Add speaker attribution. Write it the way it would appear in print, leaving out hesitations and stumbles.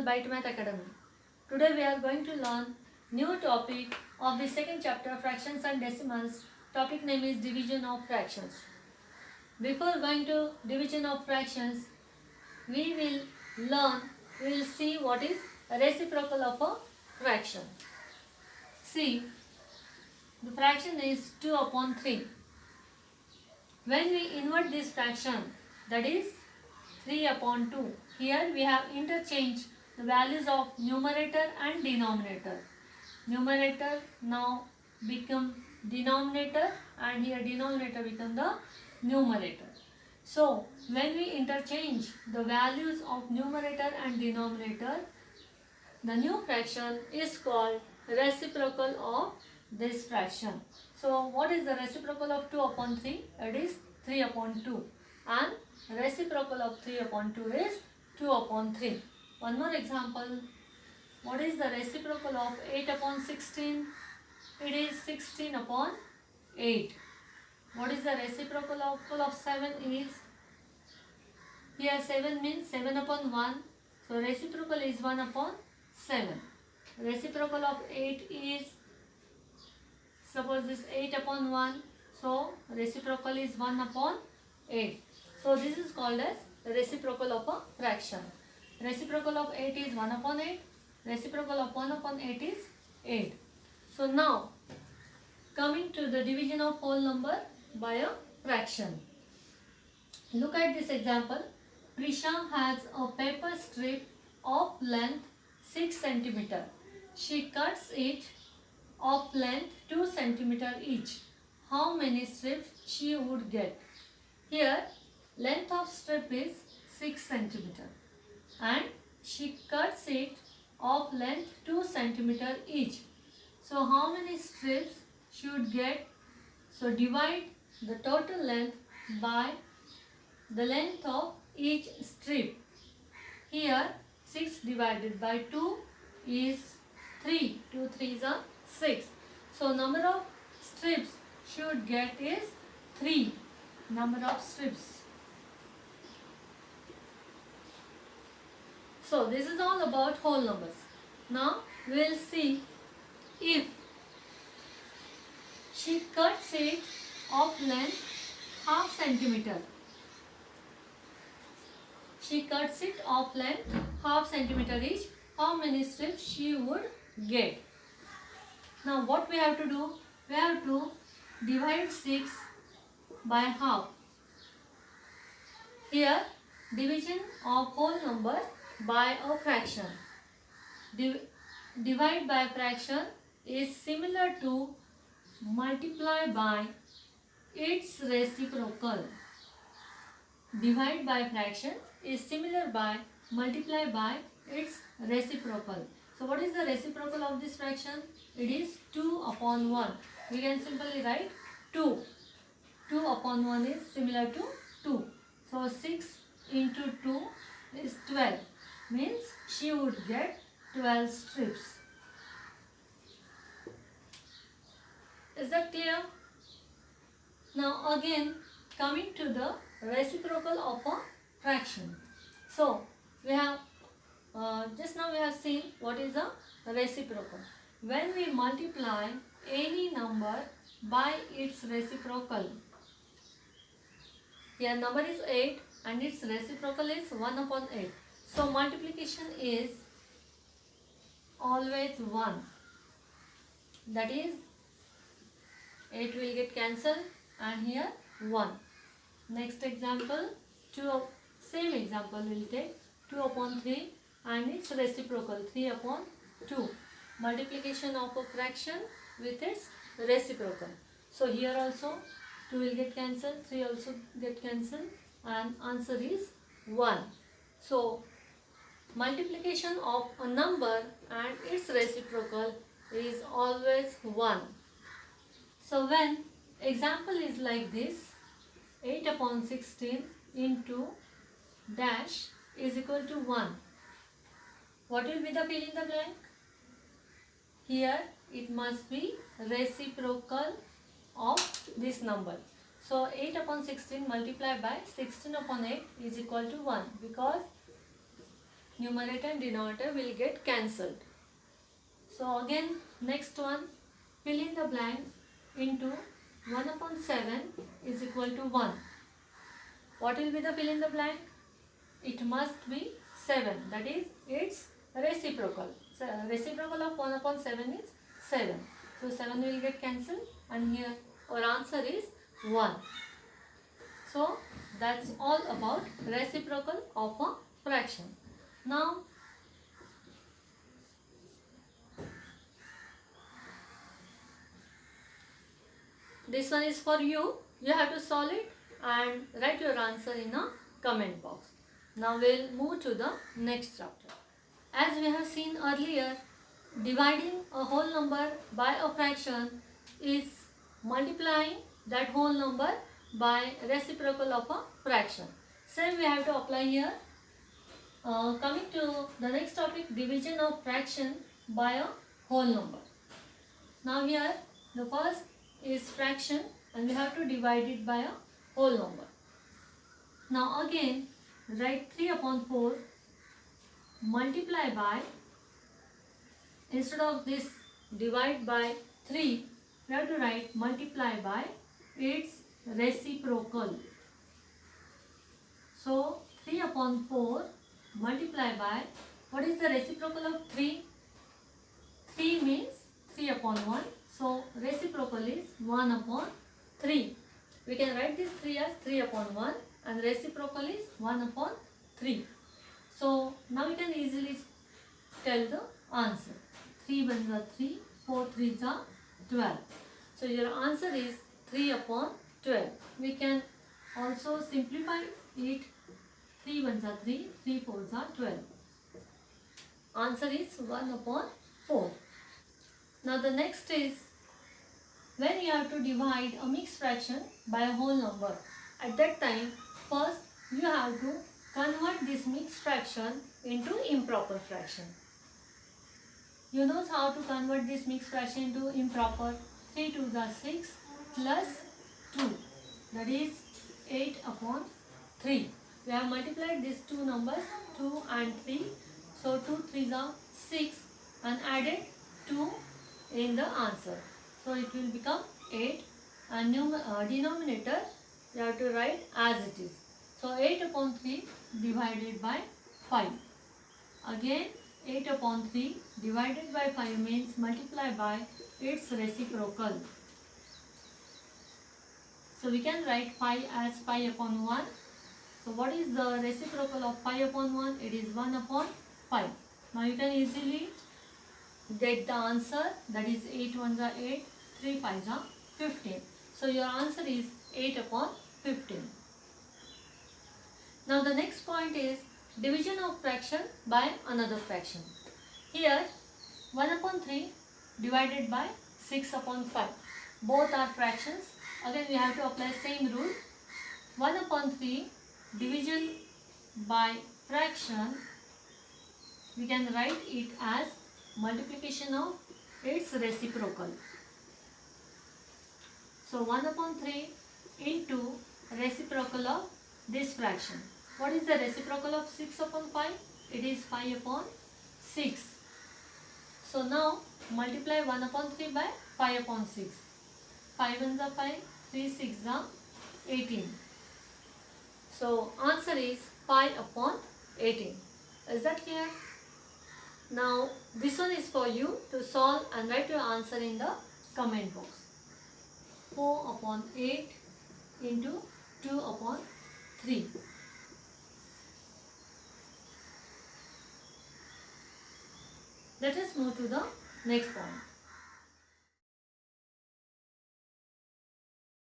Speaker 1: Byte Math Academy. Today we are going to learn new topic of the second chapter, fractions and decimals. Topic name is division of fractions. Before going to division of fractions, we will see what is a reciprocal of a fraction. See, the fraction is 2 upon 3. When we invert this fraction, that is 3 upon 2. Here we have interchanged the values of numerator and denominator. Numerator now become denominator and here denominator become the numerator. So when we interchange the values of numerator and denominator, the new fraction is called reciprocal of this fraction. So what is the reciprocal of 2 upon 3? It is 3 upon 2. And reciprocal of 3 upon 2 is 2 upon 3. One more example. What is the reciprocal of 8 upon 16? It is 16 upon 8. What is the reciprocal of 7 is? Here 7 means 7 upon 1. So reciprocal is 1 upon 7. Reciprocal of 8 is, suppose this 8 upon 1. So reciprocal is 1 upon 8. So this is called as reciprocal of a fraction. Reciprocal of 8 is 1 upon 8. Reciprocal of 1 upon 8 is 8. So now coming to the division of whole number by a fraction. Look at this example. Prisha has a paper strip of length 6 cm. She cuts it of length 2 cm each. How many strips she would get? Here length of strip is 6 cm and she cuts it of length 2 cm each. So how many strips she would get? So divide the total length by the length of each strip. Here 6 divided by 2 is 3. 2 3s are 6. So number of strips she would get is 3. Number of strips. So this is all about whole numbers. Now we will see if she cuts it of length half centimeter. She cuts it of length half centimeter each. How many strips she would get? Now what we have to do? We have to divide 6 by half. Here division of whole number by a fraction. Divide by fraction is similar to multiply by its reciprocal. Divide by fraction is similar by multiply by its reciprocal. So what is the reciprocal of this fraction? It is 2 upon 1. We can simply write 2. 2 upon 1 is similar to 2. So 6 into 2 is 12. Means she would get 12 strips. Is that clear? Now again coming to the reciprocal of a fraction. So we have just now we have seen what is a reciprocal. When we multiply any number by its reciprocal. Here number is 8 and its reciprocal is 1 upon 8. So multiplication is always 1. That is 8 will get cancelled and here 1. Next example, same example we will take 2 upon 3 and its reciprocal 3 upon 2. Multiplication of a fraction with its reciprocal. So here also 2 will get cancelled, 3 also get cancelled and answer is 1. So multiplication of a number and its reciprocal is always 1. So when example is like this, 8 upon 16 into dash is equal to 1. What will be the fill in the blank? Here it must be reciprocal of this number. So 8 upon 16 multiplied by 16 upon 8 is equal to 1 because numerator and denominator will get cancelled. So again, next one, fill in the blank into 1 upon 7 is equal to 1. What will be the fill in the blank? It must be 7. That is, its reciprocal. So reciprocal of 1 upon 7 is 7. So 7 will get cancelled, and here our answer is 1. So that's all about reciprocal of a fraction. Now this one is for you. You have to solve it and write your answer in a comment box. Now we'll move to the next chapter. As we have seen earlier, dividing a whole number by a fraction is multiplying that whole number by reciprocal of a fraction. Same we have to apply here. Coming to the next topic, division of fraction by a whole number. Now here the first is fraction and we have to divide it by a whole number. Now again write 3 upon 4 multiply by, instead of this divide by 3, we have to write multiply by its reciprocal. So 3 upon 4 multiply by, what is the reciprocal of 3? 3 means 3 upon 1. So reciprocal is 1 upon 3. We can write this 3 as 3 upon 1 and reciprocal is 1 upon 3. So now we can easily tell the answer. 3 ones are 3, 4 threes are 12. So your answer is 3 upon 12. We can also simplify it. 3 ones are 3, 3 fours are 12. Answer is 1 upon 4. Now the next is when you have to divide a mixed fraction by a whole number. At that time, first you have to convert this mixed fraction into improper fraction. You know how to convert this mixed fraction into improper. 3 2s are 6 plus 2, that is 8 upon 3. We have multiplied these two numbers 2 and 3. So 2 3s are 6 and added 2 in the answer. So it will become 8 and denominator you have to write as it is. So 8 upon 3 divided by 5. Again 8 upon 3 divided by 5 means multiply by its reciprocal. So we can write 5 as 5 upon 1. So what is the reciprocal of 5 upon 1? It is 1 upon 5. Now you can easily get the answer, that is 8 ones are 8, 3 5s are 15. So your answer is 8 upon 15. Now the next point is division of fraction by another fraction. Here 1 upon 3 divided by 6 upon 5. Both are fractions. Again we have to apply same rule. 1 upon 3 division by fraction, we can write it as multiplication of its reciprocal. So 1 upon 3 into reciprocal of this fraction. What is the reciprocal of 6 upon 5? It is 5 upon 6. So now multiply 1 upon 3 by 5 upon 6. 5 ones are 5, 3 6 are 18. So answer is 5 upon 18. Is that clear? Now this one is for you to solve and write your answer in the comment box. 4 upon 8 into 2 upon 3. Let us move to the next point.